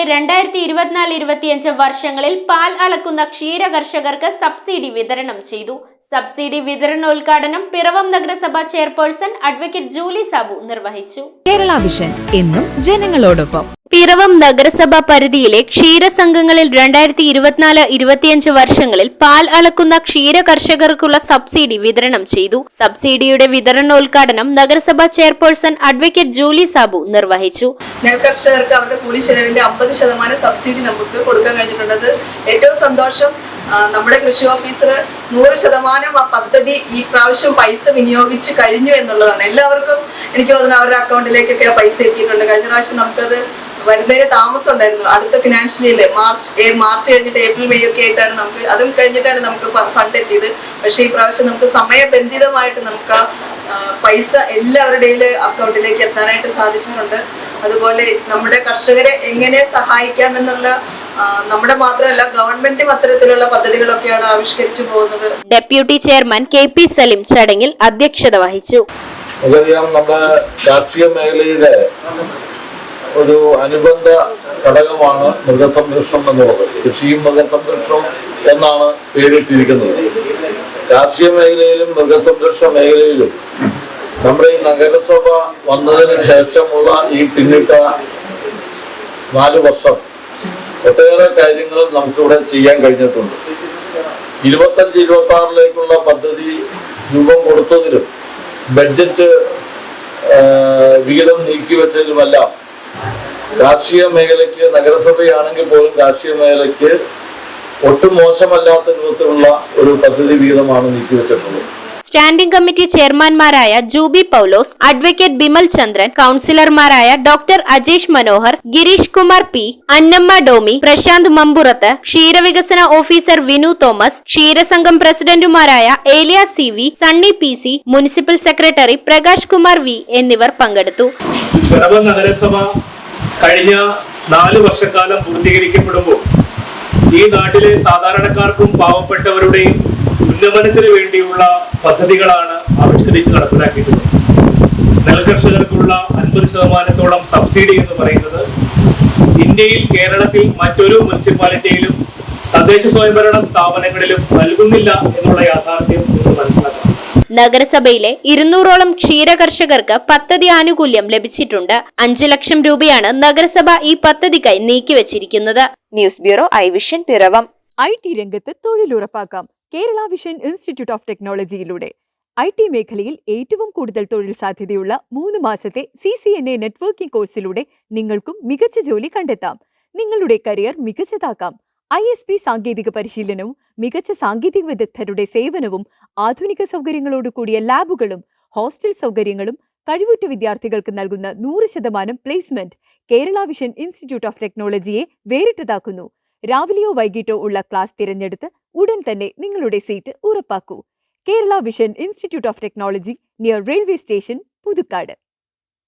2024-25 വർഷങ്ങളിൽ പാൽ അളക്കുന്ന ക്ഷീര കർഷകർക്ക് സബ്സിഡി വിതരണം ചെയ്തു. സബ്സിഡി വിതരണോദ്ഘാടനം പിറവം നഗരസഭ ചെയർപേഴ്സൺ അഡ്വക്കേറ്റ് ജൂലി സാബു നിർവഹിച്ചു. കേരള വിഷൻ എന്നും ജനങ്ങളോടൊപ്പം. പിറവം നഗരസഭാ പരിധിയിലെ ക്ഷീരസംഘങ്ങളിൽ 2024-25 വർഷങ്ങളിൽ പാൽ അളക്കുന്ന ക്ഷീര കർഷകർക്കുള്ള സബ്സിഡി വിതരണം ചെയ്തു. സബ്സിഡിയുടെ വിതരണോദ്ഘാടനം നഗരസഭാ ചെയർപേഴ്സൺ അഡ്വക്കേറ്റ് ജൂലി സാബു നിർവഹിച്ചു. നെൽകർഷകർക്ക് അവരുടെ കൂലി ചെലവിന്റെ 50% സബ്സിഡി നമുക്ക് കൊടുക്കാൻ കഴിഞ്ഞിട്ടുള്ളത് ഏറ്റവും സന്തോഷം. നമ്മുടെ കൃഷി ഓഫീസർ 100% ആ പദ്ധതി ഈ പ്രാവശ്യം പൈസ വിനിയോഗിച്ച് കഴിഞ്ഞു എന്നുള്ളതാണ്. എല്ലാവർക്കും എനിക്ക് തോന്നുന്നു അവരുടെ അക്കൗണ്ടിലേക്കൊക്കെ പൈസ എത്തിയിട്ടുണ്ട്. കഴിഞ്ഞ പ്രാവശ്യം നമുക്കത് വരുന്നതിന് താമസം ഉണ്ടായിരുന്നു. അടുത്ത ഫിനാൻഷ്യലില് മാർച്ച് കഴിഞ്ഞിട്ട് ഏപ്രിൽ മെയ് ഒക്കെ ആയിട്ടാണ് നമുക്ക് അതും കഴിഞ്ഞിട്ടാണ് നമുക്ക് ഫണ്ട് എത്തിയത്. പക്ഷേ ഈ പ്രാവശ്യം നമുക്ക് സമയബന്ധിതമായിട്ട് നമുക്ക് ആ പൈസ എല്ലാവരുടെയും അക്കൗണ്ടിലേക്ക് എത്താനായിട്ട് സാധിച്ചിട്ടുണ്ട്. അതുപോലെ നമ്മുടെ കർഷകരെ എങ്ങനെ സഹായിക്കാമെന്നുള്ള നമ്മുടെ മാത്രമല്ല ഗവൺമെന്റും അത്തരത്തിലുള്ള പദ്ധതികളൊക്കെയാണ് ആവിഷ്കരിച്ചു പോകുന്നത്. ഡെപ്യൂട്ടി ചെയർമാൻ KP സലിം ചടങ്ങിൽ അധ്യക്ഷത വഹിച്ചു. നമ്മുടെ കാർഷിക മേഖലയിലെ ഒരു അനുബന്ധ ഘടകമാണ് മൃഗസംരക്ഷണം എന്നുള്ളത്. കൃഷിയും മൃഗസംരക്ഷണം എന്നാണ് പേരിട്ടിരിക്കുന്നത്. കാർഷിക മേഖലയിലും മൃഗസംരക്ഷണ മേഖലയിലും നമ്മുടെ ഈ നഗരസഭ വന്നതിന് ശേഷമുള്ള ഈ പിന്നിട്ട 4 വർഷം ഒട്ടേറെ കാര്യങ്ങൾ നമുക്കിവിടെ ചെയ്യാൻ കഴിഞ്ഞിട്ടുണ്ട്. 25-26ലേക്കുള്ള പദ്ധതി രൂപം കൊടുത്തതിലും ബഡ്ജറ്റ് വിഹിതം നീക്കിവെച്ചതിലുമെല്ലാം കാർഷിക മേഖലയ്ക്ക് നഗരസഭയാണെങ്കിൽ പോലും കാർഷിക മേഖലയ്ക്ക് ഒട്ടും മോശമല്ലാത്ത രൂപത്തിലുള്ള ഒരു പദ്ധതി വിഹിതമാണ് നീക്കിവെച്ചിട്ടുള്ളത്. സ്റ്റാൻഡിംഗ് കമ്മിറ്റി ചെയർമാൻമാരായ ജൂബി പൗലോസ്, അഡ്വക്കേറ്റ് ബിമൽ ചന്ദ്രൻ, കൌൺസിലർമാരായ ഡോക്ടർ അജേഷ് മനോഹർ, ഗിരീഷ് കുമാർ P, അന്നമ്മ ഡോമി, പ്രശാന്ത് മമ്പുറത്ത്, ക്ഷീരവികസന ഓഫീസർ വിനു തോമസ്, ക്ഷീരസംഘം പ്രസിഡന്റുമാരായ ഏലിയ CV, Sunny PC, municipal secretary Prakash Kumar V എന്നിവർ പങ്കെടുത്തു. നഗരസഭ കഴിഞ്ഞ 4 വർഷക്കാലം പൂർത്തീകരിക്കപ്പെടുമ്പോൾ ഈ നാട്ടിലെ സാധാരണക്കാർക്കും പാവപ്പെട്ടവരുടെയും ഉന്നമനത്തിന് വേണ്ടിയുള്ള പദ്ധതികളാണ് ആവിഷ്കരിച്ച് നടപ്പിലാക്കിയിട്ടുള്ളത്. നെൽകർഷകർക്കുള്ള 50% സബ്സിഡി എന്ന് പറയുന്നത് ഇന്ത്യയിൽ കേരളത്തിൽ മറ്റൊരു മുനിസിപ്പാലിറ്റിയിലും തദ്ദേശ സ്വയംഭരണ സ്ഥാപനങ്ങളിലും നൽകുന്നില്ല എന്നുള്ള യാഥാർത്ഥ്യം നിങ്ങൾ മനസ്സിലാക്കണം. നഗരസഭയിലെ 200ഓളം ക്ഷീര കർഷകർക്ക് പദ്ധതി ആനുകൂല്യം ലഭിച്ചിട്ടുണ്ട്. 5 ലക്ഷം രൂപയാണ് നഗരസഭ ഈ പദ്ധതിക്കായി നീക്കിവച്ചിരിക്കുന്നത്. News bureau I Vision Piravom. IT രംഗത്ത് തൊഴിലുറപ്പാക്കാം കേരള വിഷൻ ഇൻസ്റ്റിറ്റ്യൂട്ട് ഓഫ് ടെക്നോളജിയിലൂടെ. IT മേഖലയിൽ ഏറ്റവും കൂടുതൽ തൊഴിൽ സാധ്യതയുള്ള 3 മാസത്തെ CCNA നെറ്റ്വർക്കിംഗ് കോഴ്സിലൂടെ നിങ്ങൾക്കും മികച്ച ജോലി കണ്ടെത്താം. നിങ്ങളുടെ കരിയർ മികച്ചതാക്കാം. ISP സാങ്കേതിക പരിശീലനവും മികച്ച സാങ്കേതിക വിദഗ്ധരുടെ സേവനവും ആധുനിക സൗകര്യങ്ങളോട് കൂടിയ ലാബുകളും ഹോസ്റ്റൽ സൗകര്യങ്ങളും കഴിവുറ്റ വിദ്യാർത്ഥികൾക്ക് നൽകുന്ന 100% placement Kerala vision institute of ടെക്നോളജിയെ വേറിട്ടതാക്കുന്നു. രാവിലെയോ വൈകിട്ടോ ഉള്ള ക്ലാസ് തിരഞ്ഞെടുത്ത് ഉടൻ തന്നെ നിങ്ങളുടെ സീറ്റ് ഉറപ്പാക്കൂ. Kerala vision institute of technology, near railway station, Puthukkad.